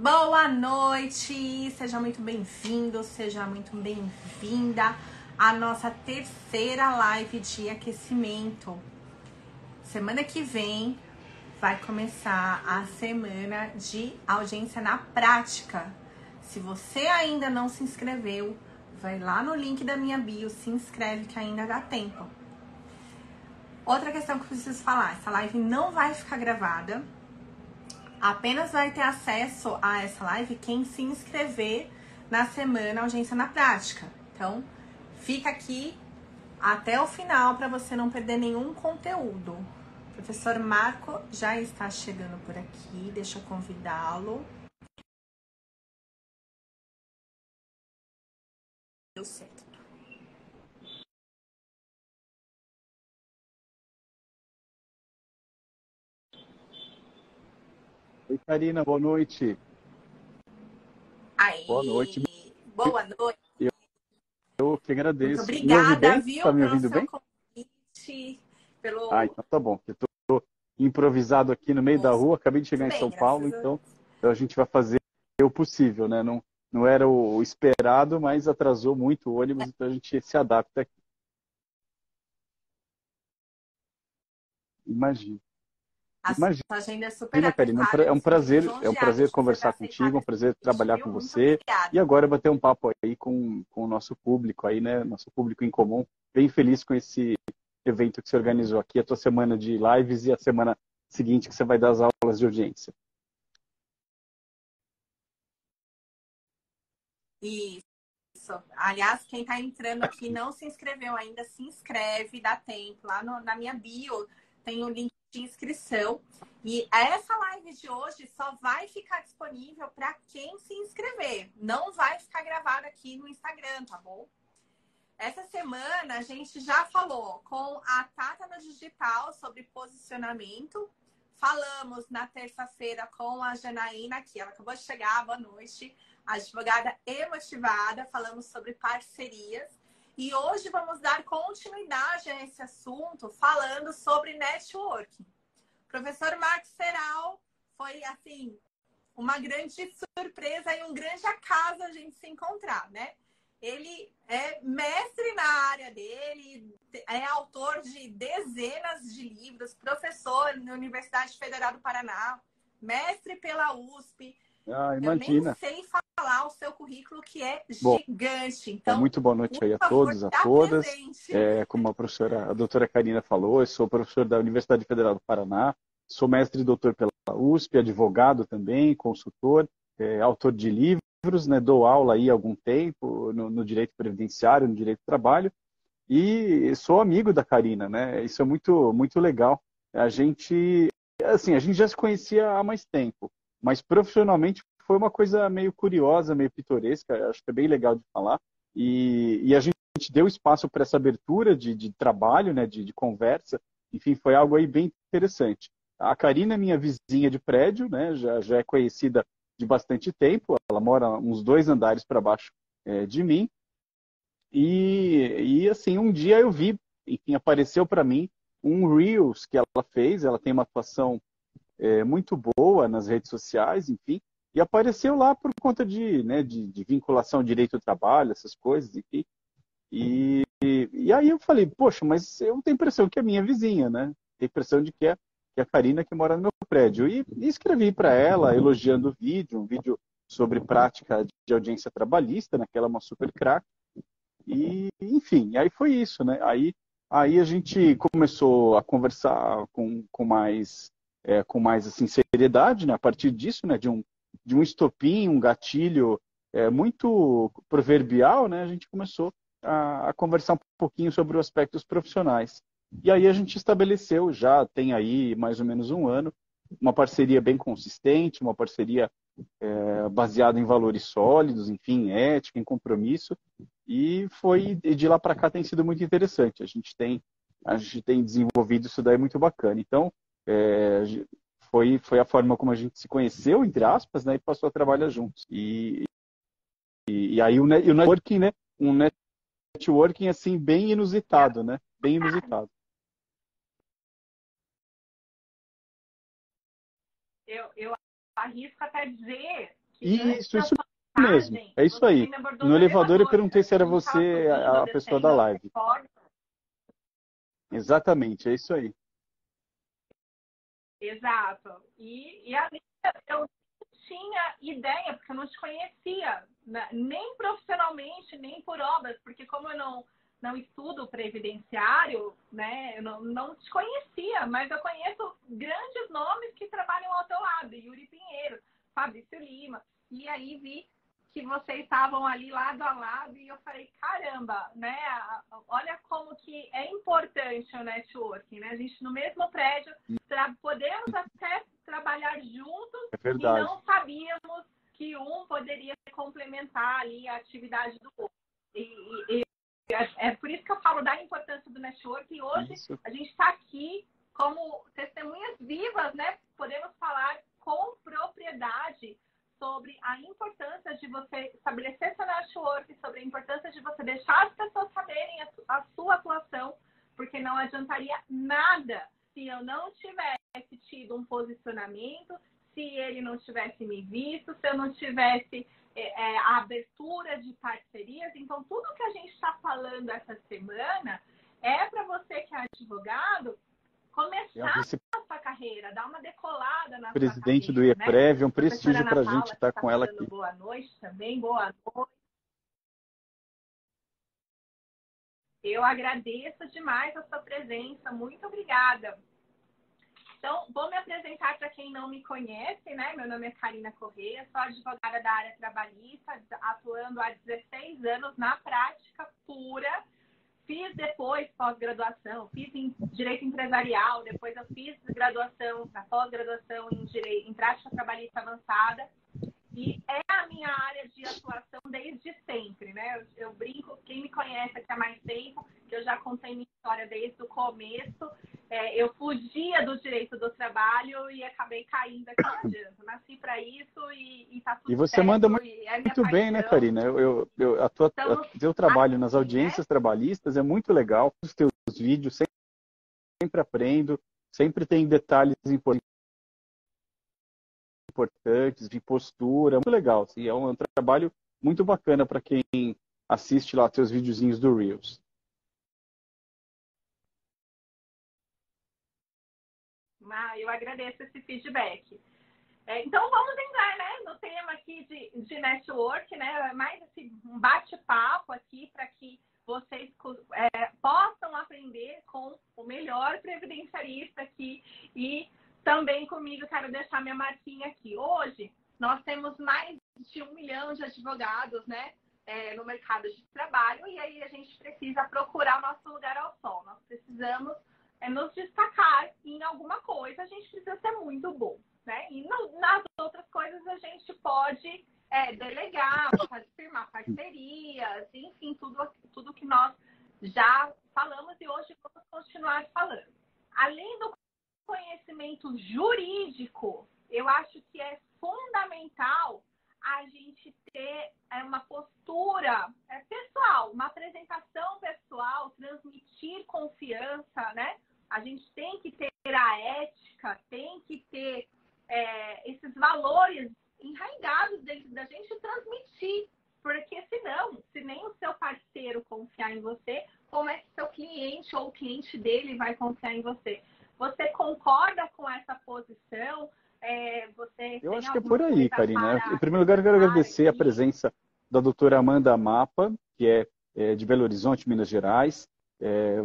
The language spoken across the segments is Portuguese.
Boa noite, seja muito bem-vindo, seja muito bem-vinda à nossa terceira live de aquecimento. Semana que vem vai começar a semana de audiência na prática. Se você ainda não se inscreveu, vai lá no link da minha bio, se inscreve que ainda dá tempo. Outra questão que eu preciso falar, essa live não vai ficar gravada. Apenas vai ter acesso a essa live quem se inscrever na semana Audiência na Prática. Então, fica aqui até o final para você não perder nenhum conteúdo. O professor Marco já está chegando por aqui, deixa eu convidá-lo. Deu certo. Oi, Karina, boa noite. Aí, Boa noite. boa noite. Eu que Muito agradeço. Me ouvi obrigada, bem? Tá viu, me pelo ouvindo seu bem? convite, pelo... Então tá bom. Eu tô improvisado aqui no meio da rua, acabei de chegar em Bem, São Paulo, graças a então Deus. a gente vai fazer o possível, né? Não era o esperado, mas atrasou muito o ônibus, então a gente se adapta aqui. Imagina. A sua Imagina, agenda é super Karina, apertada, eu é me um sinto prazer, lisonjeada de você ter conversar aceitado contigo, é um esse prazer convite, trabalhar viu? com Muito você. E obrigada. agora bater um papo aí com o nosso público aí, né? Nosso público em comum. Bem feliz com esse evento que você organizou aqui, a tua semana de lives e a semana seguinte que você vai dar as aulas de audiência. Isso. Aliás, quem está entrando aqui não se inscreveu ainda, se inscreve, dá tempo. Lá na minha bio tem o link de inscrição. E essa live de hoje só vai ficar disponível para quem se inscrever. Não vai ficar gravada aqui no Instagram, tá bom? Essa semana a gente já falou com a Tata no Digital sobre posicionamento. Falamos na terça-feira com a Janaína, que ela acabou de chegar, boa noite, advogada emotivada. Falamos sobre parcerias. E hoje vamos dar continuidade a esse assunto, falando sobre networking. O professor Marcos Serral foi, assim, uma grande surpresa e um grande acaso a gente se encontrar, né? Ele é mestre na área dele, é autor de dezenas de livros, professor na Universidade Federal do Paraná, mestre pela USP. Eu nem Imagina. sei falar o seu currículo, que é Bom, gigante. Então, muito boa noite por aí a favor, todos, a dá todas. presente. Como a doutora Karina falou, eu sou professor da Universidade Federal do Paraná, sou mestre e doutor pela USP, advogado também, consultor, autor de livros, né, dou aula aí há algum tempo no direito previdenciário, no direito do trabalho, e sou amigo da Karina, né? Isso é muito, muito legal. A gente já se conhecia há mais tempo, mas profissionalmente foi uma coisa meio curiosa, meio pitoresca, acho que é bem legal de falar. E a gente deu espaço para essa abertura de trabalho, né, de conversa. Enfim, foi algo aí bem interessante. A Karina é minha vizinha de prédio, né, já é conhecida de bastante tempo. Ela mora uns 2 andares para baixo de mim. Assim, um dia eu vi, enfim, apareceu para mim um Reels que ela fez. Ela tem uma atuação muito boa nas redes sociais, enfim, e apareceu lá por conta de vinculação ao direito do trabalho, essas coisas, enfim. E aí eu falei, poxa, mas eu tenho a impressão que é minha vizinha, né? Tenho a impressão de que é a Karina que mora no meu prédio. E escrevi para ela, elogiando o vídeo, um vídeo sobre prática de audiência trabalhista, né? Que ela é uma super craque. E, enfim, aí foi isso, né? Aí a gente começou a conversar com mais assim, seriedade, né? A partir disso, né? De um estopim, um gatilho muito proverbial, né? A gente começou a conversar um pouquinho sobre os aspectos profissionais. E aí a gente estabeleceu, já tem aí mais ou menos um ano, uma parceria bem consistente, uma parceria baseada em valores sólidos, enfim, em ética, em compromisso. E de lá para cá tem sido muito interessante. A gente tem desenvolvido isso daí muito bacana. Então, é, foi a forma como a gente se conheceu, entre aspas, né, e passou a trabalhar juntos. E aí o networking, né, um networking assim bem inusitado, né, bem inusitado. Eu arrisco até dizer que antes Isso da mesmo. passagem, É isso você aí. me abordou No no elevador eu elevador. perguntei se era A gente estava você subindo ou a pessoa da descendo, eu não live. recordo. Exatamente, é isso aí. Exato. E ali eu não tinha ideia, porque eu não te conhecia, né? Nem profissionalmente, nem por obras, porque como eu não estudo previdenciário, né? Eu não te conhecia, mas eu conheço grandes nomes que trabalham ao teu lado, Yuri Pinheiro, Fabrício Lima. E aí vi que vocês estavam ali lado a lado e eu falei, caramba, né? Olha como que é importante o networking, né? A gente no mesmo prédio podemos até trabalhar juntos É e verdade. não sabíamos que um poderia complementar ali a atividade do outro. E é por isso que eu falo da importância do networking. E hoje Isso. a gente está aqui como testemunhas vivas, né? Podemos falar com propriedade sobre a importância de você estabelecer seu network, sobre a importância de você deixar as pessoas saberem a sua atuação, porque não adiantaria nada se eu não tivesse tido um posicionamento, se ele não tivesse me visto, se eu não tivesse a abertura de parcerias. Então, tudo que a gente está falando essa semana é para você que é advogado começar a sua carreira, dar uma decolada na sua Presidente do carreira, né? IEPREV, é um Professora prestígio Ana para a gente Paula, que estar está com ela mandando aqui. boa noite também, boa noite. Eu agradeço demais a sua presença, muito obrigada. Então, vou me apresentar para quem não me conhece, né? Meu nome é Karina Corrêa, sou advogada da área trabalhista, atuando há 16 anos na prática pura. Fiz depois pós-graduação, fiz em Direito Empresarial, depois eu fiz graduação, na pós-graduação em Prática Trabalhista Avançada. E é a minha área de atuação desde sempre, né? Eu brinco, quem me conhece aqui há mais tempo, que eu já contei minha história desde o começo. Eu fugia do direito do trabalho e acabei caindo aqui, não adianta. Nasci para isso e tá E tudo você manda certo, e é minha muito bem, né, paixão. Karina? Estamos Teu trabalho nas aqui, né? audiências trabalhistas é muito legal. Os teus vídeos sempre aprendo, sempre tem detalhes importantes de postura, muito legal. Assim, é um trabalho muito bacana para quem assiste lá teus videozinhos do Reels. Eu agradeço esse feedback. Então, vamos entrar, né, no tema aqui de network, né? Mais um bate-papo aqui para que vocês possam aprender com o melhor previdenciarista aqui e também comigo. Quero deixar minha marquinha aqui. Hoje, nós temos mais de 1 milhão de advogados, né, no mercado de trabalho, e aí a gente precisa procurar o nosso lugar ao sol. Nós precisamos nos destacar em alguma coisa, a gente precisa ser muito bom. Né? E nas outras coisas a gente pode delegar, firmar parcerias, enfim, tudo que nós já falamos e hoje vamos continuar falando. Além do conhecimento jurídico, eu acho que é fundamental a gente ter uma postura pessoal, uma apresentação pessoal, transmitir confiança, né? A gente tem que ter a ética, tem que ter esses valores enraizados dentro da gente e transmitir. Porque senão, se nem o seu parceiro confiar em você, como é que seu cliente ou o cliente dele vai confiar em você? Você concorda com essa posição? Você Eu tem acho que é alguma por aí, coisa Karina. para Em primeiro lugar, eu quero agradecer a aqui? presença da doutora Amanda Mapa, que é de Belo Horizonte, Minas Gerais.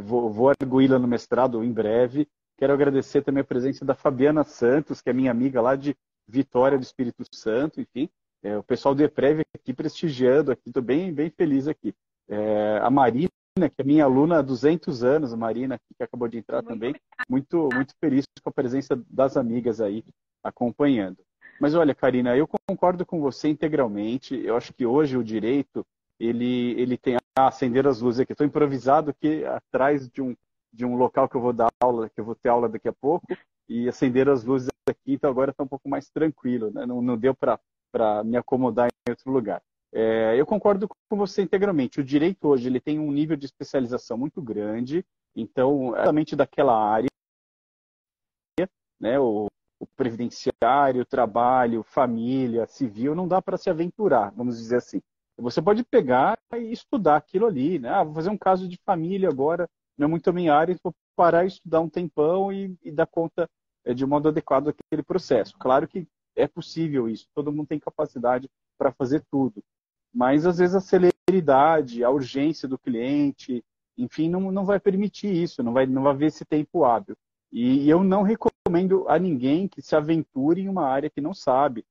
Vou arguí-la no mestrado em breve. Quero agradecer também a presença da Fabiana Santos, que é minha amiga lá de Vitória do Espírito Santo, enfim. O pessoal do EPREV aqui prestigiando, aqui estou bem, bem feliz aqui. A Marina, que é minha aluna há 200 anos, a Marina, que acabou de entrar também, muito, muito feliz com a presença das amigas aí acompanhando. Mas olha, Karina, eu concordo com você integralmente. Eu acho que hoje o direito ele tem a acender as luzes aqui. Estou improvisado aqui atrás de um local que eu vou dar aula, que eu vou ter aula daqui a pouco, e acender as luzes aqui, então agora está um pouco mais tranquilo, né? Não deu para me acomodar em outro lugar. Eu concordo com você integralmente. O direito hoje ele tem um nível de especialização muito grande, então, exatamente daquela área, né? O o previdenciário, trabalho, família, civil, não dá para se aventurar, vamos dizer assim. Você pode pegar e estudar aquilo ali, né? Ah, vou fazer um caso de família agora, não é muito a minha área, então vou parar e estudar um tempão e dar conta de modo adequado daquele processo. Claro que é possível isso, todo mundo tem capacidade para fazer tudo, mas às vezes a celeridade, a urgência do cliente, enfim, não vai permitir isso, não vai haver esse tempo hábil. E eu não recomendo a ninguém que se aventure em uma área que não sabe,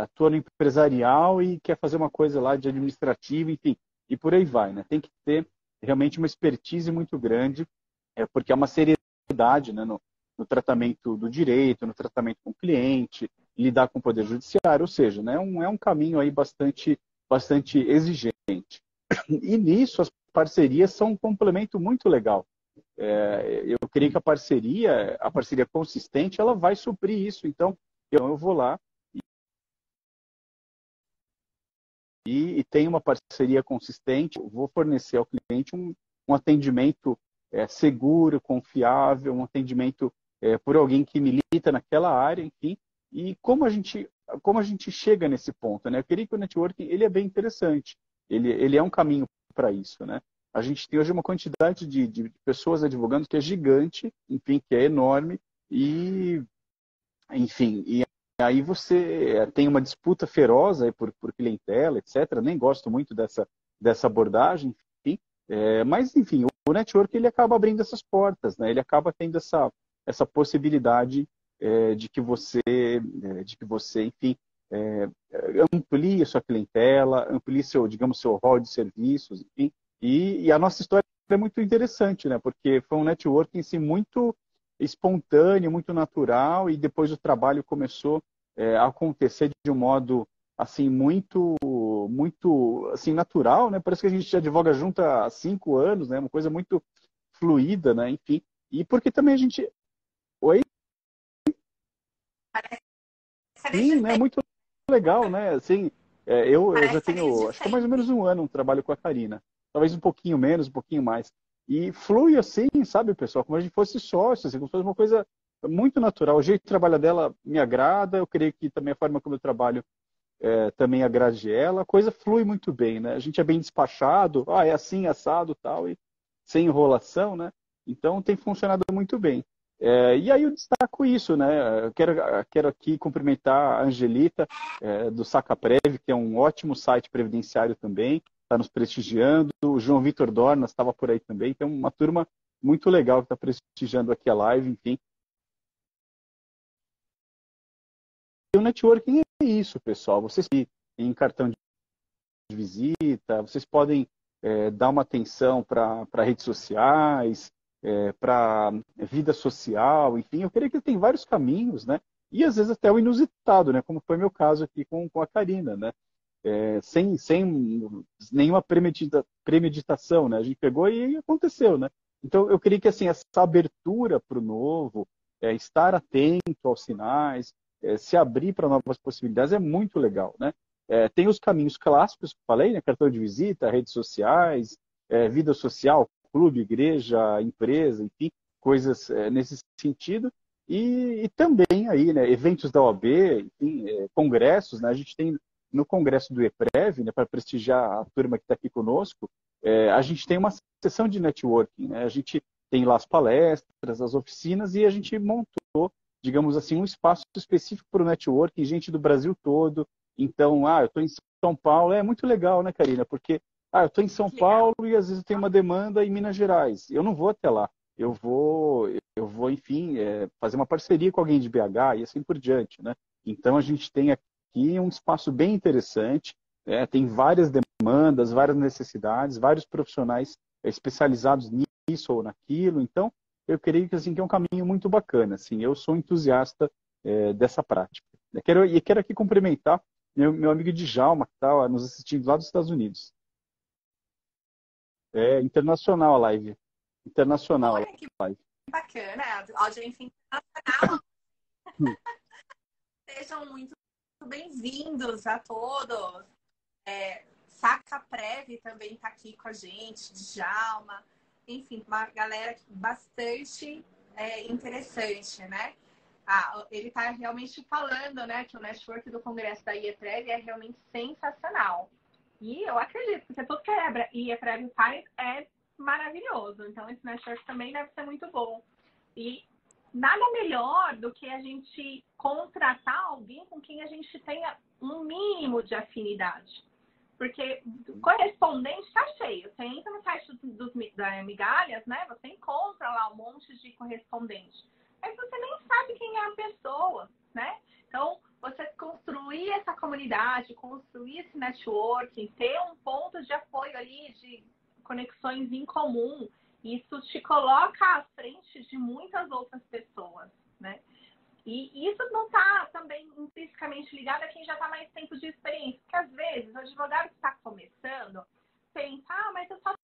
atua no empresarial e quer fazer uma coisa lá de administrativo, enfim, e por aí vai, né? Tem que ter realmente uma expertise muito grande, porque é uma seriedade, né, no tratamento do direito, no tratamento com o cliente, lidar com o poder judiciário, ou seja, né, é um caminho aí bastante exigente. E nisso as parcerias são um complemento muito legal. Eu creio que a parceria consistente, ela vai suprir isso. Então, eu vou lá e tenho uma parceria consistente, vou fornecer ao cliente um atendimento seguro, confiável, um atendimento por alguém que milita naquela área, enfim. E como a gente chega nesse ponto, né? Eu creio que o networking ele é bem interessante. Ele é um caminho para isso, né? A gente tem hoje uma quantidade de pessoas advogando que é gigante, enfim, que é enorme e, enfim, e aí você tem uma disputa feroz aí por clientela, etc. Nem gosto muito dessa abordagem, enfim. Mas, enfim, o network ele acaba abrindo essas portas, né? Ele acaba tendo essa possibilidade de que você, enfim, amplie a sua clientela, amplie digamos, seu rol de serviços, enfim. E a nossa história é muito interessante, né? Porque foi um networking assim, muito espontâneo, muito natural, e depois o trabalho começou a acontecer de um modo assim muito assim natural, né? Parece que a gente já advoga junto há 5 anos, né? Uma coisa muito fluida, né? Enfim. E porque também a gente, oi, Desde sim, né? Muito legal, né? Assim, eu já parece que é desde tenho, acho que é mais ou sempre. menos 1 ano um trabalho com a Karina. Talvez um pouquinho menos, um pouquinho mais. E flui assim, sabe, pessoal? Como a gente fosse sócios, assim, como se fosse uma coisa muito natural. O jeito de trabalhar dela me agrada, eu creio que também a forma como eu trabalho também agrade ela. A coisa flui muito bem, né? A gente é bem despachado, é assim, assado tal, e sem enrolação, né? Então tem funcionado muito bem. E aí eu destaco isso, né? Eu quero aqui cumprimentar a Angelita, do Sacaprev, que é um ótimo site previdenciário também, está nos prestigiando. O João Vitor Dornas estava por aí também. Tem uma turma muito legal que está prestigiando aqui a live, enfim. E o networking é isso, pessoal. Vocês em cartão de visita, vocês podem dar uma atenção para redes sociais, para vida social, enfim, eu creio que tem vários caminhos, né? E às vezes até o inusitado, né? Como foi meu caso aqui com a Karina, né? Sem nenhuma premeditação, né? A gente pegou e aconteceu, né? Então eu creio que assim essa abertura para o novo, estar atento aos sinais, se abrir para novas possibilidades é muito legal, né? Tem os caminhos clássicos que eu falei, né? Cartão de visita, redes sociais, vida social, clube, igreja, empresa, enfim, coisas nesse sentido. E também aí, né, eventos da OAB, enfim, congressos, né? A gente tem no congresso do EPREV, né, para prestigiar a turma que está aqui conosco, a gente tem uma sessão de networking, né? A gente tem lá as palestras, as oficinas e a gente montou, digamos assim, um espaço específico para o networking, gente do Brasil todo. Então, eu estou em São Paulo, é muito legal, né, Karina? Porque, eu estou em São Que legal. Paulo e às vezes eu tenho uma demanda em Minas Gerais. Eu não vou até lá. Eu vou, enfim, fazer uma parceria com alguém de BH e assim por diante, né? Então, a gente tem aqui um espaço bem interessante, tem várias demandas, várias necessidades, vários profissionais especializados nisso ou naquilo. Então, eu creio que, assim, que é um caminho muito bacana. Assim, eu sou entusiasta dessa prática. Quero aqui cumprimentar meu amigo Djalma, que está nos assistindo lá dos Estados Unidos. É internacional a live. Internacional Olha que a live. bacana, audiência internacional. Hum. Sejam muito bem-vindos a todos. Saca Prev também está aqui com a gente, Djalma. Enfim, uma galera bastante interessante, né? Ele está realmente falando, né, que o network do congresso da IEPREV é realmente sensacional. E eu acredito, porque tudo que a IEPREV faz é maravilhoso. Então, esse network também deve ser muito bom. E nada melhor do que a gente contratar alguém com quem a gente tenha um mínimo de afinidade. Porque correspondente está cheio. Você entra no site da Migalhas, né? Você encontra lá um monte de correspondente. Mas você nem sabe quem é a pessoa, né? Então, você construir essa comunidade, construir esse networking, ter um ponto de apoio ali, de conexões em comum, isso te coloca à frente de muitas outras pessoas, né? E isso não está também intrinsecamente ligado a quem já está mais tempo de experiência. Porque, às vezes, o advogado que está começando pensa, mas eu só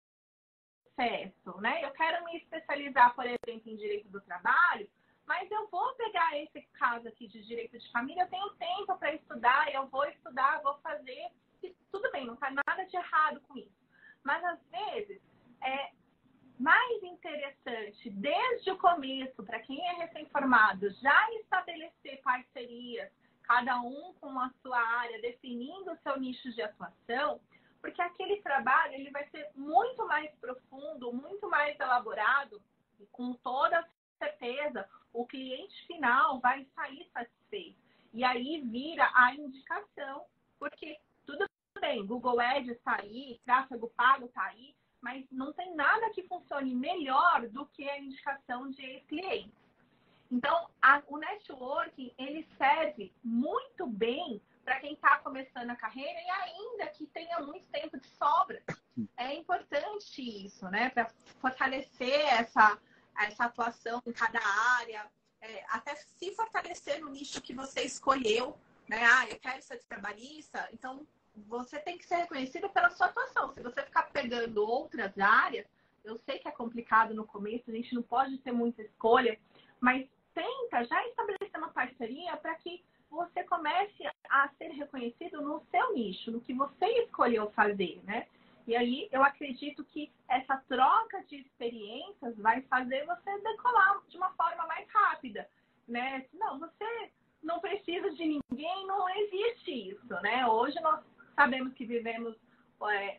tenho acesso, né? Eu quero me especializar, por exemplo, em direito do trabalho, mas eu vou pegar esse caso aqui de direito de família, eu tenho tempo para estudar, eu vou estudar, vou fazer. E tudo bem, não está nada de errado com isso. Mas, às vezes, é mais interessante, desde o começo, para quem é recém-formado, já estabelecer parcerias, cada um com a sua área, definindo o seu nicho de atuação, porque aquele trabalho ele vai ser muito mais profundo, muito mais elaborado, e com toda certeza o cliente final vai sair satisfeito. E aí vira a indicação, porque tudo bem, Google Ads está aí, tráfego pago está aí, mas não tem nada que funcione melhor do que a indicação de ex-clientes. Então, o networking, ele serve muito bem para quem está começando a carreira e ainda que tenha muito tempo de sobra. É importante isso, né? Para fortalecer essa atuação em cada área, até se fortalecer no nicho que você escolheu, né? Eu quero ser trabalhista, então você tem que ser reconhecido pela sua atuação. Se você ficar pegando outras áreas, eu sei que é complicado no começo, a gente não pode ter muita escolha, mas tenta já estabelecer uma parceria para que você comece a ser reconhecido no seu nicho, no que você escolheu fazer, né? E aí eu acredito que essa troca de experiências vai fazer você decolar de uma forma mais rápida, né? Não, você não precisa de ninguém, não existe isso, né? Hoje nós sabemos que vivemos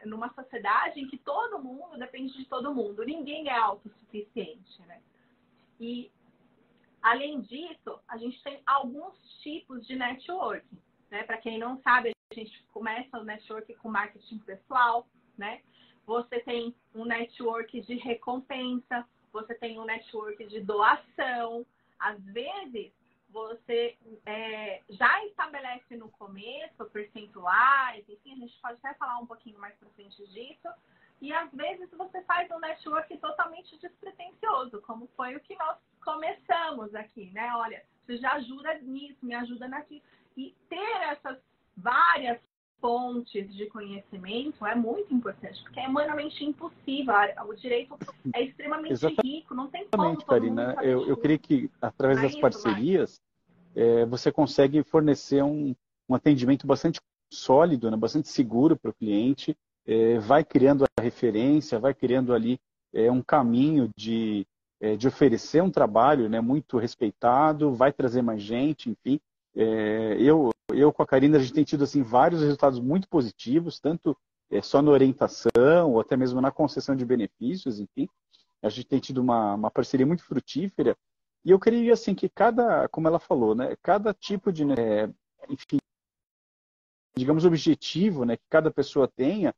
numa sociedade em que todo mundo depende de todo mundo. Ninguém é autossuficiente, né? E, além disso, a gente tem alguns tipos de networking, né? Para quem não sabe, a gente começa o networking com marketing pessoal, né? Você tem um network de recompensa, você tem um network de doação. Às vezes, você já estabelece no começo percentuais, enfim, a gente pode até falar um pouquinho mais para frente disso. E às vezes você faz um network totalmente despretensioso, como foi o que nós começamos aqui, né? Olha, você já ajuda nisso, me ajuda naquilo. E ter essas várias fontes de conhecimento é muito importante, porque é humanamente impossível. O direito é extremamente rico, não tem como Exatamente, todo mundo Karina. saber Eu tudo. creio que, através Não é das isso, Vai? parcerias, você consegue fornecer um atendimento bastante sólido, né, bastante seguro para o cliente, vai criando a referência, vai criando ali um caminho de oferecer um trabalho, né, muito respeitado, vai trazer mais gente, enfim. Eu com a Karina, a gente tem tido assim, vários resultados muito positivos, tanto só na orientação, ou até mesmo na concessão de benefícios, enfim. A gente tem tido uma parceria muito frutífera. E eu creio assim que como ela falou, né, cada tipo de, enfim, digamos, objetivo, né, que cada pessoa tenha,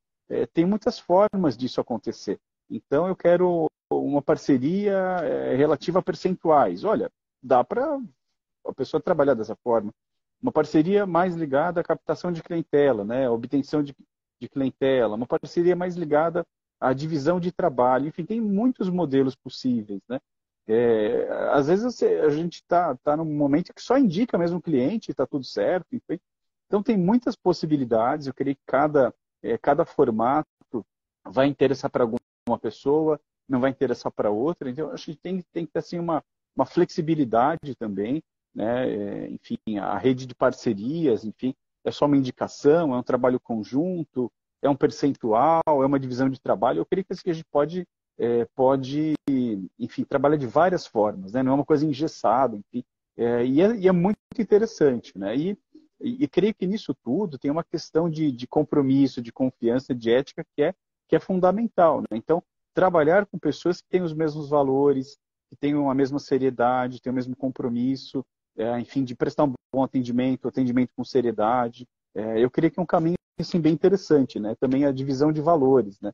tem muitas formas disso acontecer. Então, eu quero uma parceria relativa a percentuais. Olha, dá para a pessoa trabalhar dessa forma. Uma parceria mais ligada à captação de clientela, né, obtenção de clientela. Uma parceria mais ligada à divisão de trabalho. Enfim, tem muitos modelos possíveis, né? Às vezes a gente tá num momento que só indica mesmo o cliente, está tudo certo, enfim. Então tem muitas possibilidades, eu creio que cada formato vai interessar para alguma pessoa, não vai interessar para outra, então acho que tem que ter assim, uma flexibilidade também, né? Enfim, a rede de parcerias, enfim, é só uma indicação, é um trabalho conjunto, é um percentual, é uma divisão de trabalho, eu creio que a gente pode, enfim, trabalhar de várias formas, né? Não é uma coisa engessada, enfim, E é muito interessante, né? E creio que nisso tudo tem uma questão de compromisso, de confiança, de ética que é fundamental, né? Então, trabalhar com pessoas que têm os mesmos valores, que tenham a mesma seriedade, têm o mesmo compromisso, enfim, de prestar um bom atendimento, atendimento com seriedade. Eu creio que é um caminho assim, bem interessante, né? Também a divisão de valores, né?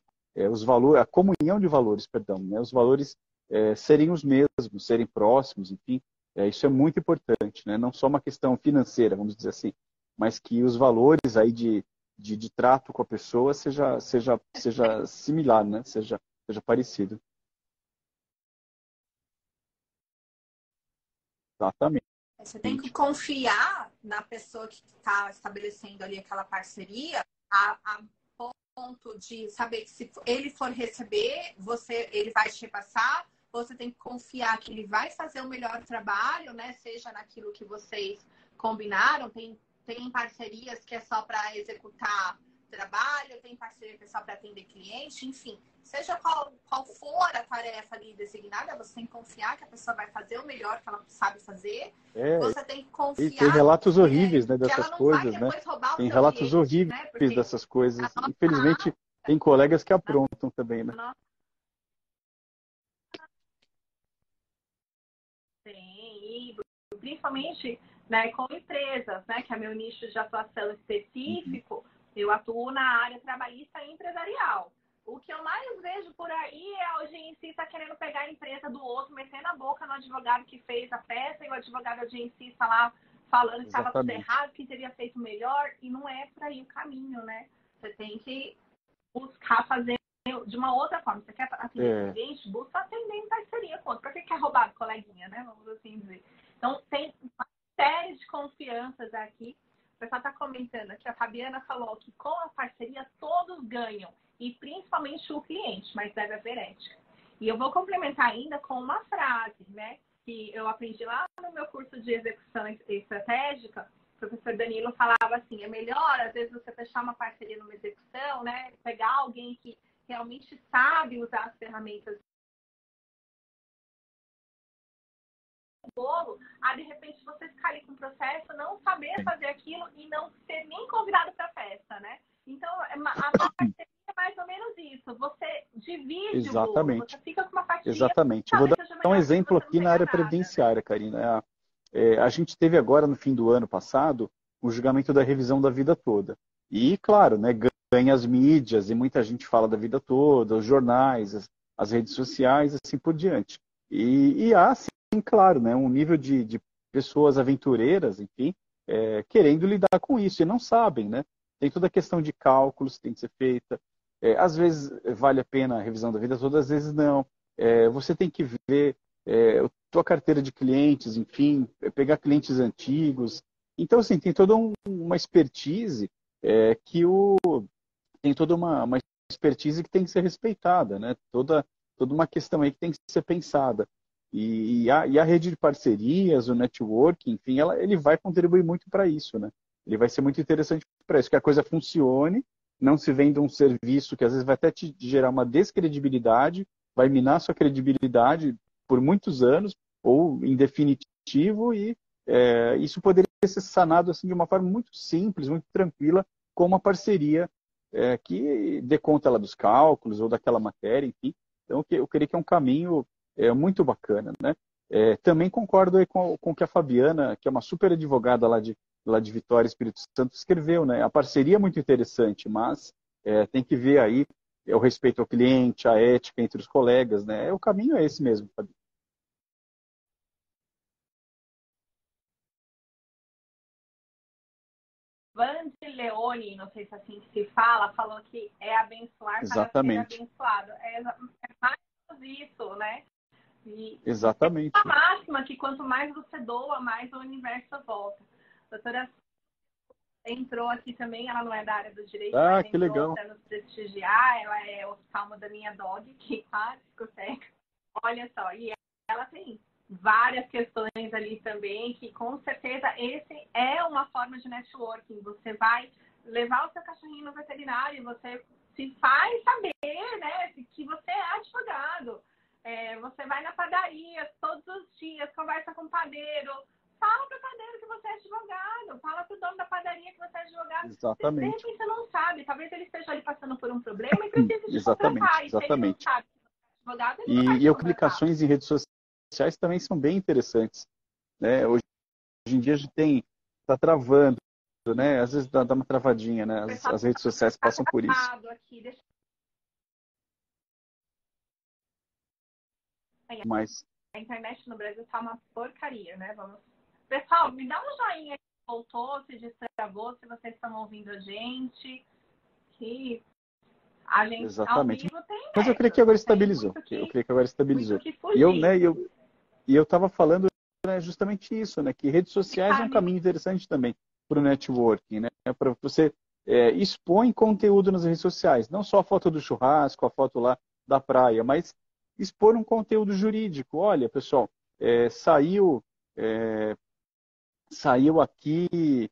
Os valores, a comunhão de valores, perdão, né? Os valores serem os mesmos, serem próximos, enfim. Isso é muito importante, né? Não só uma questão financeira, vamos dizer assim, mas que os valores aí de trato com a pessoa seja similar, né? Seja parecido. Exatamente. Você tem que confiar na pessoa que está estabelecendo ali aquela parceria a ponto de saber que se ele for receber, ele vai te repassar. Você tem que confiar que ele vai fazer o melhor trabalho, né? Seja naquilo que vocês combinaram. Tem parcerias que é só para executar trabalho, tem parceria que é só para atender cliente, enfim. Seja qual for a tarefa ali designada, você tem que confiar que a pessoa vai fazer o melhor que ela sabe fazer. Você tem que E tem confiar relatos horríveis, né, que dessas ela não vai coisas, né? depois roubar o Tem seu relatos cliente, horríveis né? Porque dessas coisas. a Infelizmente, nossa, tem colegas que aprontam também, né? tem, e principalmente, né, com empresas, né, que é meu nicho de atuação Uhum. específico, eu atuo na área trabalhista e empresarial. O que eu mais vejo por aí é a agencista querendo pegar a empresa do outro, metendo a boca no advogado que fez a peça e o advogado agencista lá falando que estava tudo Exatamente. errado, que teria feito melhor, e não é por aí o caminho, né? Você tem que buscar fazer de uma outra forma. Você quer atender É, cliente? Busca atender em parceria com outro. Para que quer roubar do coleguinha, né? Vamos assim dizer. Então, tem uma série de confianças aqui. O pessoal está comentando aqui, a Fabiana falou que com a parceria todos ganham, e principalmente o cliente, mas deve haver ética. E eu vou complementar ainda com uma frase, né? Que eu aprendi lá no meu curso de execução estratégica. O professor Danilo falava assim, é melhor, às vezes, você fechar uma parceria numa execução, né? Pegar alguém que realmente sabe usar as ferramentas do bolo, de repente você ficar ali com o processo, não saber fazer aquilo e não ser nem convidado para a festa, né? Então, a parceria é mais ou menos isso. Você divide o bolo, você exatamente. fica com uma fatia, Exatamente. Vou talvez dar seja um melhor do que exemplo você não aqui na área pegar nada, né? previdenciária, Karina. A gente teve agora, no fim do ano passado, o julgamento da revisão da vida toda. E, claro, né, ganha as mídias e muita gente fala da vida toda, os jornais, as redes sociais, assim por diante. E há, sim, claro, né, um nível de pessoas aventureiras, enfim, querendo lidar com isso e não sabem, né? Tem toda a questão de cálculos que tem que ser feita. Às vezes vale a pena a revisão da vida toda, às vezes não. Você tem que ver a tua carteira de clientes, enfim, pegar clientes antigos. Então, assim, tem toda uma expertise que tem toda uma expertise que tem que ser respeitada, né? Toda uma questão aí que tem que ser pensada. E a rede de parcerias, o networking, enfim, ele vai contribuir muito para isso, né? Ele vai ser muito interessante para isso, que a coisa funcione, não se venda um serviço que às vezes vai até te gerar uma descredibilidade, vai minar sua credibilidade por muitos anos, ou em definitivo, e isso poderia ser sanado assim, de uma forma muito simples, muito tranquila, com uma parceria que dê conta lá dos cálculos ou daquela matéria, enfim. Então, eu creio que é um caminho muito bacana, né? Também concordo aí com o que a Fabiana, que é uma super advogada lá de Vitória, Espírito Santo, escreveu, né? A parceria é muito interessante, mas tem que ver aí o respeito ao cliente, a ética entre os colegas, né? O caminho é esse mesmo, Fabi. Vande Leone, não sei se é assim que se fala, falou que é abençoar para ser Exatamente. abençoado. É mais ou menos isso, né? E tem uma Exatamente. máxima que quanto mais você doa, mais o universo volta. A doutora entrou aqui também, ela não é da área do direito, Ah, mas que entrou legal. para nos prestigiar. Ela é oftalmo da minha dog, que quase ficou cega. Olha só, e ela tem várias questões ali também, que com certeza esse é uma forma de networking. Você vai levar o seu cachorrinho no veterinário, você se faz saber, né, que você é advogado. Você vai na padaria todos os dias, conversa com o padeiro, fala para o padeiro que você é advogado, fala para o dono da padaria que você é advogado. De Exatamente. repente você não sabe, talvez ele esteja ali passando por um problema e precisa te Exatamente, contratar. E se ele não exatamente. sabe que você é advogado, ele não vai E te contratar. publicações em redes sociais também são bem interessantes, né? Hoje em dia a gente está travando, né? Às vezes dá uma travadinha, né? O pessoal As redes sociais está passam por isso. travado aqui. Deixa... Mas A internet no Brasil tá uma porcaria, né? Vamos... Pessoal, me dá um joinha se voltou, se destravou, se vocês estão ouvindo a gente. Que a gente ao exatamente. vivo tem Mas eu creio que dessas, agora não tem estabilizou. Eu creio que agora muito estabilizou. que E eu, fugir. né? Eu estava falando, né, justamente isso, né? Que redes sociais é um caminho interessante também para o networking, né? Para você expõe conteúdo nas redes sociais, não só a foto do churrasco, a foto lá da praia, mas expor um conteúdo jurídico. Olha, pessoal, saiu aqui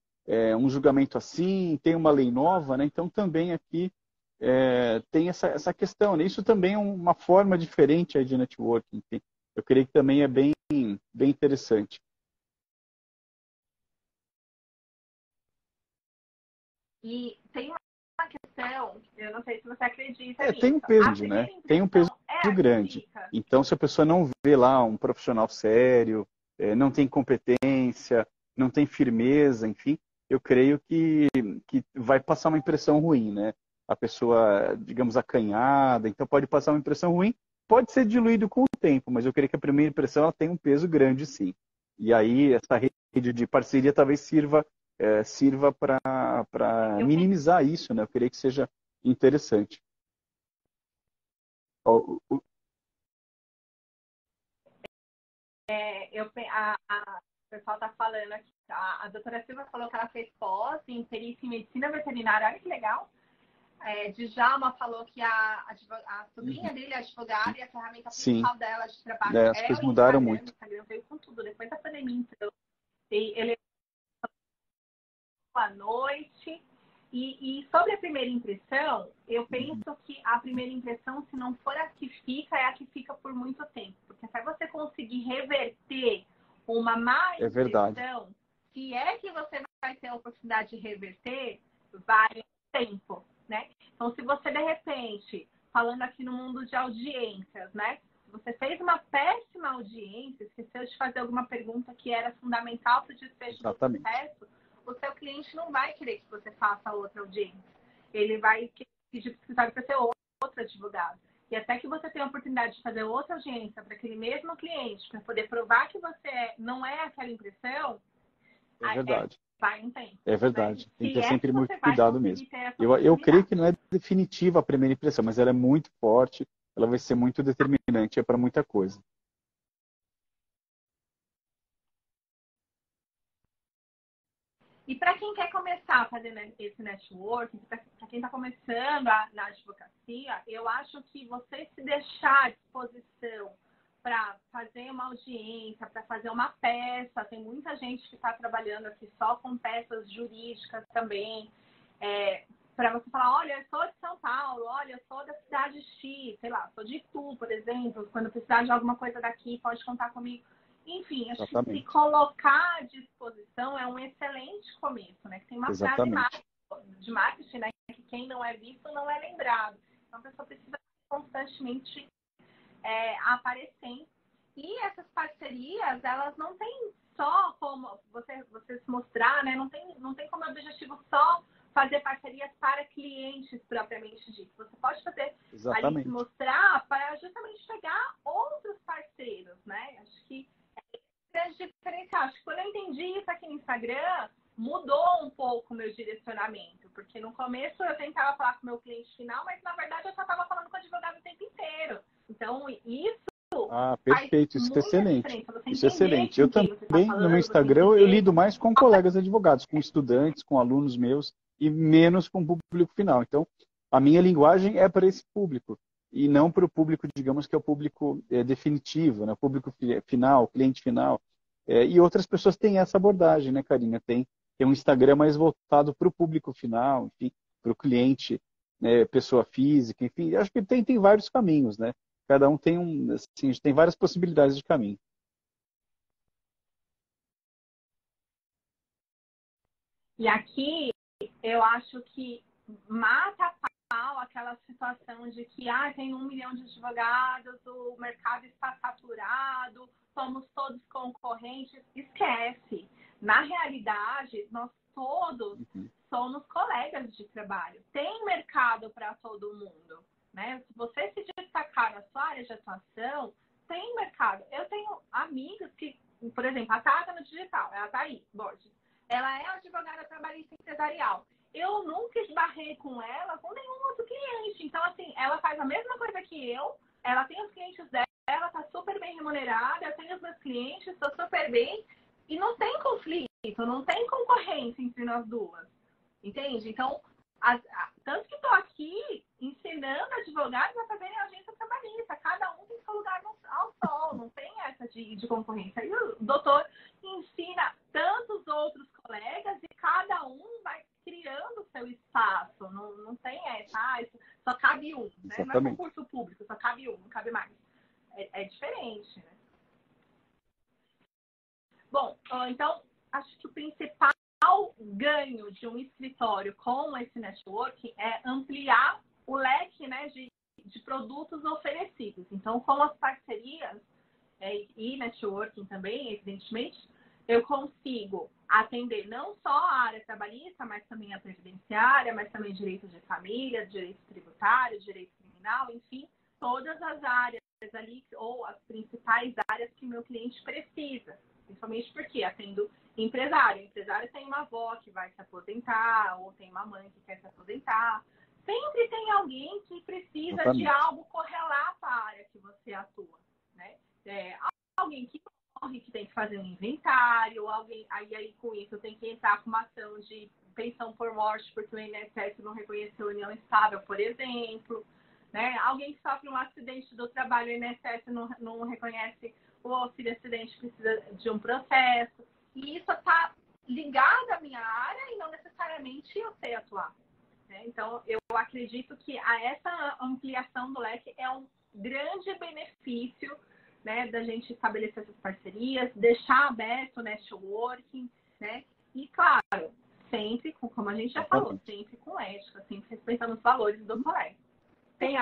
um julgamento assim, tem uma lei nova, né? Então também aqui tem essa questão, né? Isso também é uma forma diferente aí de networking. Enfim. Eu creio que também é bem interessante. E tem uma questão, eu não sei se você acredita Tem um nisso. peso A grande, né? primeira Tem um peso impressão é a que grande. fica. Então, se a pessoa não vê lá um profissional sério, não tem competência, não tem firmeza, enfim, eu creio que vai passar uma impressão ruim, né? A pessoa, digamos, acanhada, então pode passar uma impressão ruim, pode ser diluído com o tempo, mas eu creio que a primeira impressão ela tem um peso grande, sim. E aí, essa rede de parceria talvez sirva para Eu penso, minimizar isso, né? Eu creio que seja interessante. O o pessoal está falando aqui, a doutora Silva falou que ela fez pós em perícia em medicina veterinária, olha que legal. Djalma falou que a sobrinha dele é advogada e a ferramenta Sim, principal dela de trabalho as é coisas o mudaram Instagram. O muito. Instagram veio com tudo, depois da pandemia, então. Ele à noite. E sobre a primeira impressão, eu penso que a primeira impressão, se não for a que fica, é a que fica por muito tempo. Porque até você conseguir reverter uma má É verdade, impressão, se é que você vai ter a oportunidade de reverter, vai tempo, né? Então, se você, de repente, falando aqui no mundo de audiências, né? Se você fez uma péssima audiência, esqueceu de fazer alguma pergunta que era fundamental para o desfecho do exatamente, processo, o seu cliente não vai querer que você faça outra audiência. Ele vai pedir para o escritório para ser outro advogado. E até que você tenha a oportunidade de fazer outra audiência para aquele mesmo cliente, para poder provar que você não é aquela impressão, é verdade, vai um tempo. é Né? verdade. Tem que Se ter é que sempre muito você vai cuidado mesmo. conseguir ter essa Eu creio oportunidade. que não é definitiva a primeira impressão, mas ela é muito forte, ela vai ser muito determinante para muita coisa. E para quem quer começar a fazer esse networking, para quem está começando na advocacia, eu acho que você se deixar à disposição para fazer uma audiência, para fazer uma peça, tem muita gente que está trabalhando aqui só com peças jurídicas também, para você falar, olha, eu sou de São Paulo, olha, eu sou da cidade X, sei lá, sou de Itu, por exemplo, quando precisar de alguma coisa daqui, pode contar comigo. Enfim, acho que se Exatamente, colocar à disposição é um excelente começo, né? Que tem uma frase exatamente, de marketing, né? Que quem não é visto não é lembrado. Então a pessoa precisa constantemente aparecer. E essas parcerias, elas não têm só como você se mostrar, né? Não tem como objetivo só fazer parcerias para clientes propriamente dito. Você pode fazer ali se exatamente, mostrar para justamente pegar outros parceiros, né? Acho que grande diferencial. Acho que quando eu entendi isso aqui no Instagram, mudou um pouco o meu direcionamento. Porque no começo eu tentava falar com o meu cliente final, mas na verdade eu só estava falando com o advogado o tempo inteiro. Então, isso faz perfeito, isso é muita excelente. diferença. Você Isso é entender excelente. Eu com quem você está também, no meu falando, você Instagram, eu entender. lido mais com colegas advogados, com estudantes, com alunos meus, e menos com o público final. Então, a minha linguagem é para esse público, e não para o público, digamos, que é o público definitivo, né? O público final, cliente final. E outras pessoas têm essa abordagem, né, Karina? Tem um Instagram mais voltado para o público final, enfim, para o cliente, né, pessoa física, enfim. Acho que tem vários caminhos, né? Cada um tem assim, tem várias possibilidades de caminho. E aqui eu acho que mata a pau aquela situação de que tem 1 milhão de advogados, o mercado está saturado, somos todos concorrentes. Esquece. Na realidade, nós todos somos colegas de trabalho. Tem mercado para todo mundo, né? Se você se destacar na sua área de atuação, tem mercado. Eu tenho amigas que, por exemplo, a Tata no digital, ela tá aí, Borges. Ela é advogada trabalhista empresarial. Eu nunca esbarrei com ela, com nenhum outro cliente. Então, assim, ela faz a mesma coisa que eu, ela tem os clientes dela, tá super bem remunerada, eu tenho os meus clientes, estou super bem, e não tem conflito, não tem concorrência entre nós duas. Entende? Então, tanto que estou aqui ensinando advogados a fazerem agência trabalhista. Cada um tem seu lugar ao sol, não tem essa de concorrência. E o doutor ensina tantos outros colegas e cada um vai criando o seu espaço. Não tem essa, só cabe um. Né? Não é concurso público, só cabe um, não cabe mais. É diferente, né? Bom, então, acho que o principal ganho de um escritório com esse networking é ampliar o leque, né, de produtos oferecidos. Então, com as parcerias e networking também, evidentemente, eu consigo atender não só a área trabalhista, mas também a previdenciária, mas também direito de família, direito tributário, direito criminal, enfim, todas as áreas ali, ou as principais áreas que meu cliente precisa. Principalmente porque atendo empresário. O empresário tem uma avó que vai se aposentar, ou tem uma mãe que quer se aposentar. Sempre tem alguém que precisa de algo correlato à área que você atua, né? Alguém que morre, que tem que fazer um inventário, alguém, aí com isso tem que entrar com uma ação de pensão por morte, porque o INSS não reconheceu a união estável, por exemplo. Né? Alguém que sofre um acidente do trabalho, o INSS não reconhece o auxílio acidente, precisa de um processo. E isso está ligado à minha área e não necessariamente eu sei atuar. Né? Então, eu acredito que essa ampliação do leque é um grande benefício, né, da gente estabelecer essas parcerias, deixar aberto o networking, né? E, claro, sempre, como a gente já falou, sempre com ética, sempre respeitando os valores do colega.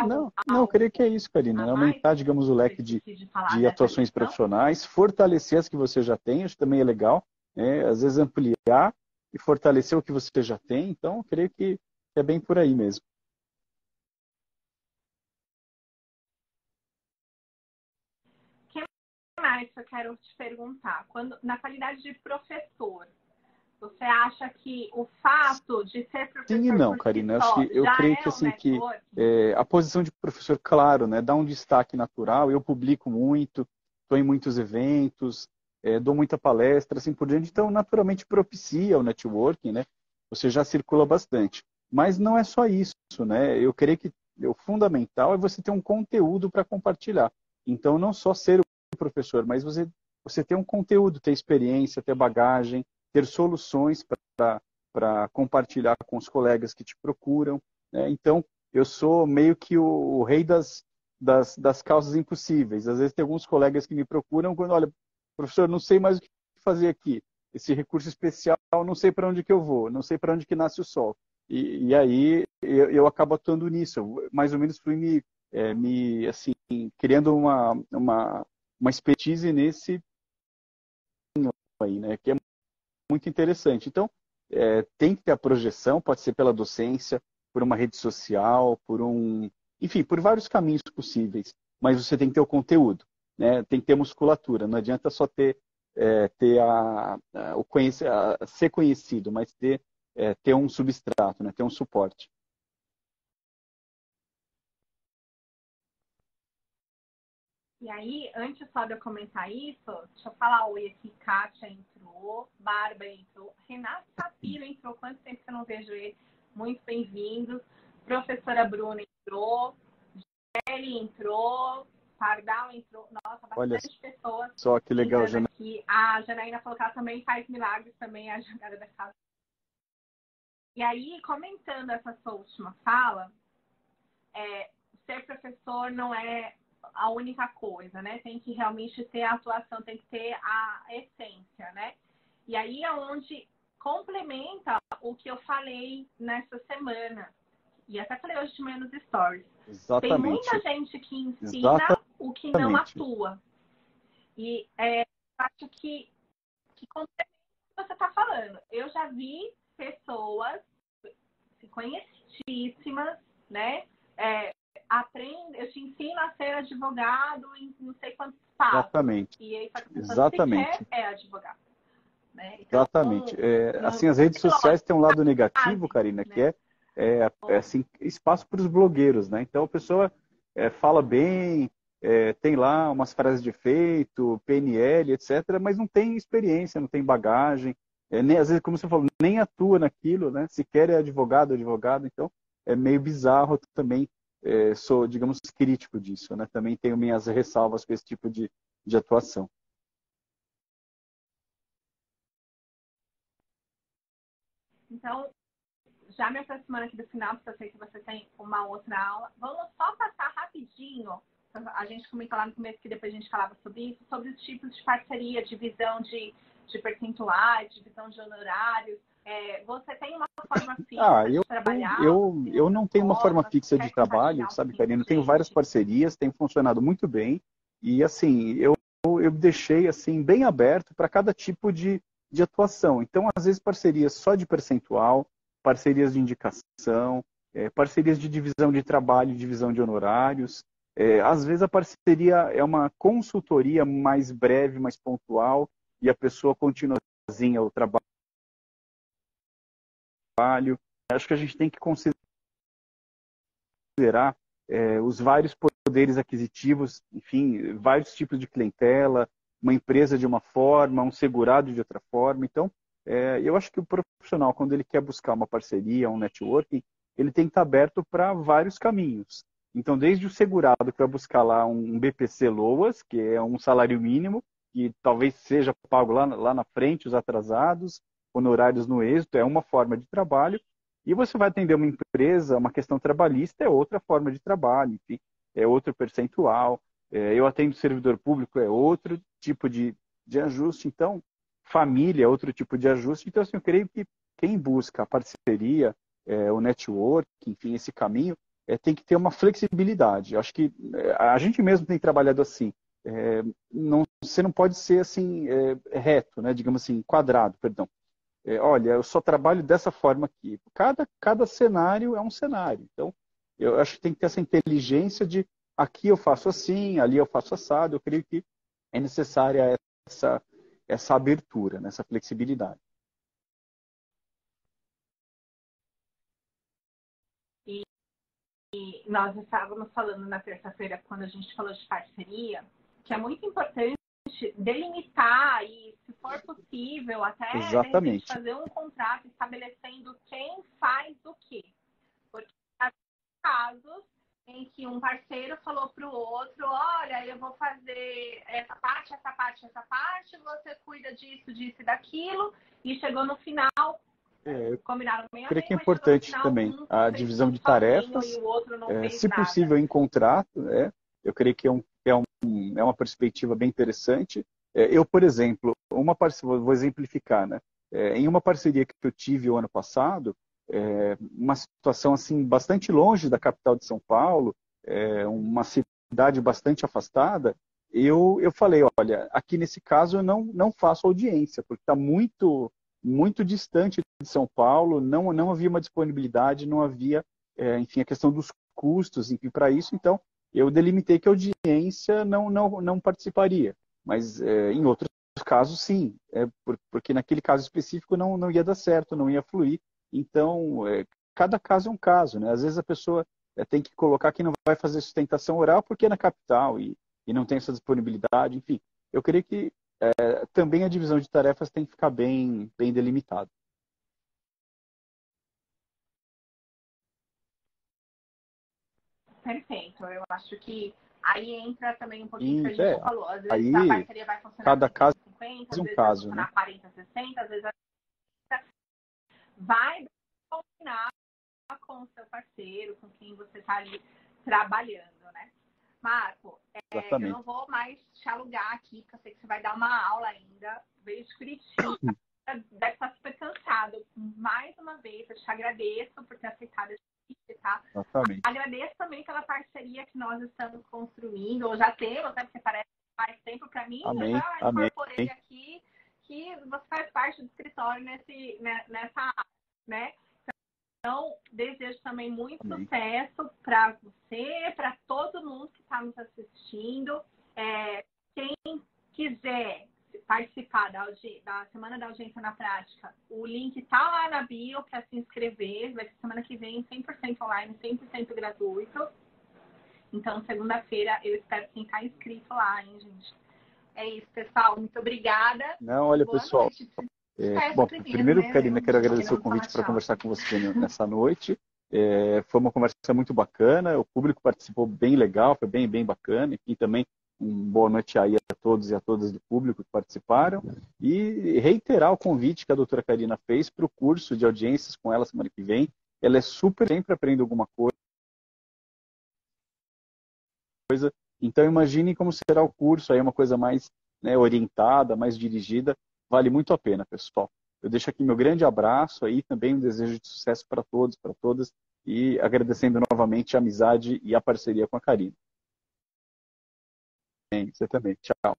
Não, eu creio que é isso, Karina. Aumentar, digamos, o leque de atuações profissionais, fortalecer as que você já tem, isso também é legal, né? Às vezes ampliar e fortalecer o que você já tem. Então, eu creio que é bem por aí mesmo. O que mais eu quero te perguntar? Na qualidade de professor, você acha que o fato de ser professor Sim e não, Karina. Eu creio que assim que a posição de professor, claro, né, dá um destaque natural. Eu publico muito, estou em muitos eventos, dou muita palestra, assim por diante. Então, naturalmente propicia o networking, né? Você já circula bastante. Mas não é só isso, né? Eu creio que o fundamental é você ter um conteúdo para compartilhar. Então, não só ser o professor, mas você ter um conteúdo, ter experiência, ter bagagem, ter soluções para compartilhar com os colegas que te procuram. Né? Então, eu sou meio que o rei das causas impossíveis. Às vezes tem alguns colegas que me procuram quando, olha, professor, não sei mais o que fazer aqui. Esse recurso especial, não sei para onde que eu vou, não sei para onde que nasce o sol. E aí eu acabo atuando nisso. Eu, mais ou menos fui assim, criando uma expertise nesse aí, né? Que é muito interessante. Então, tem que ter a projeção, pode ser pela docência, por uma rede social, enfim, por vários caminhos possíveis. Mas você tem que ter o conteúdo, né? Tem que ter musculatura. Não adianta só ter ser conhecido, mas ter um substrato, né? Ter um suporte. E aí, antes só de eu comentar isso, deixa eu falar oi aqui. Kátia entrou, Bárbara entrou, Renato Sapiro entrou. Quanto tempo que eu não vejo ele? Muito bem-vindo. Professora Bruna entrou, Kelly entrou, Pardal entrou. Nossa, bastante pessoas. Só que legal, aqui. A Janaína falou que ela também faz milagres, também a jogada da casa. E aí, comentando essa sua última fala, ser professor não é a única coisa, né? Tem que realmente ter a atuação, tem que ter a essência, né? E aí é onde complementa o que eu falei nessa semana. E até falei hoje de manhã nos stories. Tem muita gente que ensina o que não atua. E acho que complementa o que você está falando. Eu já vi pessoas conhecidíssimas, né? Eu te ensino a ser advogado em não sei quantos passos. Exatamente. E aí, só que você quer advogado. Né? Então, exatamente. Assim, as redes sociais têm um lado negativo, Karina, né? que assim, espaço para os blogueiros, né? Então a pessoa fala bem, tem lá umas frases de efeito, PNL, etc., mas não tem experiência, não tem bagagem, nem, às vezes, como você falou, nem atua naquilo, né? Sequer é advogado, então é meio bizarro também. Sou, digamos, crítico disso, né? Também tenho minhas ressalvas com esse tipo de atuação. Então, já me aproximando aqui do final, porque eu sei que você tem uma outra aula, vamos só passar rapidinho. A gente comentou lá no começo que depois a gente falava sobre isso, sobre os tipos de parceria, divisão de percentuais, divisão de honorários. Você tem uma forma fixa de trabalhar? Eu não tenho uma forma fixa de trabalho, sabe, Karina? Eu tenho várias parcerias, tem funcionado muito bem. E, assim, eu deixei assim bem aberto para cada tipo de atuação. Então, às vezes, parcerias só de percentual, parcerias de indicação, parcerias de divisão de trabalho, divisão de honorários. Às vezes, a parceria é uma consultoria mais breve, mais pontual, e a pessoa continua sozinha o trabalho. Acho que a gente tem que considerar os vários poderes aquisitivos, enfim, vários tipos de clientela, uma empresa de uma forma, um segurado de outra forma. Então, eu acho que o profissional, quando ele quer buscar uma parceria, um networking, ele tem que estar aberto para vários caminhos. Então, desde o segurado que vai buscar lá um BPC LOAS, que é um salário mínimo, que talvez seja pago lá na frente, os atrasados, honorários no êxito, é uma forma de trabalho. E você vai atender uma empresa, uma questão trabalhista é outra forma de trabalho, enfim, é outro percentual. Eu atendo servidor público, é outro tipo de ajuste. Então, família é outro tipo de ajuste. Então, assim, eu creio que quem busca a parceria, o network, enfim, esse caminho, tem que ter uma flexibilidade. Eu acho que a gente mesmo tem trabalhado assim. Você não pode ser assim reto, né? Digamos assim, quadrado, perdão. Olha, eu só trabalho dessa forma aqui. Cada cenário é um cenário. Então, eu acho que tem que ter essa inteligência de aqui eu faço assim, ali eu faço assado. Eu creio que é necessária essa abertura, né, essa flexibilidade. E nós estávamos falando na terça-feira, quando a gente falou de parceria, que é muito importante delimitar e, se for possível, até de repente, fazer um contrato estabelecendo quem faz o quê. Porque há casos em que um parceiro falou para o outro, olha, eu vou fazer essa parte, você cuida disso, disso e daquilo, e chegou no final, combinaram bem a creio que é importante também a divisão de tarefas, se possível em contrato, eu creio que é uma perspectiva bem interessante. Eu, por exemplo, vou exemplificar, né? Em uma parceria que eu tive o ano passado, uma situação assim bastante longe da capital de São Paulo, uma cidade bastante afastada, eu falei, olha, aqui nesse caso eu não faço audiência, porque está muito distante de São Paulo, não havia uma disponibilidade, não havia, enfim, a questão dos custos, enfim, para isso, então eu delimitei que a audiência não participaria, mas em outros casos sim, porque naquele caso específico não ia dar certo, não ia fluir, então cada caso é um caso, né? Às vezes a pessoa tem que colocar que não vai fazer sustentação oral porque é na capital e não tem essa disponibilidade, enfim, eu creio que também a divisão de tarefas tem que ficar bem delimitada. Perfeito. Eu acho que aí entra também um pouquinho que a gente falou. Às vezes aí, a parceria vai funcionar cada caso 50, é às um vezes caso, vai funcionar 40, 60, às vezes vai combinar com o seu parceiro, com quem você está ali trabalhando, né? Marco, eu não vou mais te alugar aqui, porque eu sei que você vai dar uma aula ainda. Veio de Curitiba deve estar super cansado. Mais uma vez, eu te agradeço por ter aceitado esse convite, tá? Exatamente. Agradeço também pela parceria que nós estamos construindo, ou já temos, né? Porque parece que faz tempo para mim, eu Amém, já amém. incorporei aqui que você faz parte do escritório nessa área, né? Então, desejo também muito Amém. sucesso para você, para todo mundo que está nos assistindo. Quem quiser participar da Semana da Audiência na Prática, o link está lá na bio para se inscrever. Vai ser semana que vem, 100% online, 100% gratuito. Então, segunda-feira, eu espero quem está inscrito lá, hein, gente? É isso, pessoal. Muito obrigada. Não, olha, Boa pessoal. noite. Bom, Primeiro, primeiro, né? Karina, quero Porque agradecer o não fala convite para tchau. conversar com você nessa noite. Foi uma conversa muito bacana, o público participou bem legal, foi bem, bem bacana. E também boa noite aí a todos e a todas do público que participaram. E reiterar o convite que a doutora Karina fez para o curso de audiências com ela semana que vem. Ela é super, sempre aprende alguma coisa. Então imagine como será o curso, aí uma coisa mais, né, orientada, mais dirigida. Vale muito a pena, pessoal. Eu deixo aqui meu grande abraço aí, também um desejo de sucesso para todos, para todas, e agradecendo novamente a amizade e a parceria com a Karina. Bem, você também. Tchau.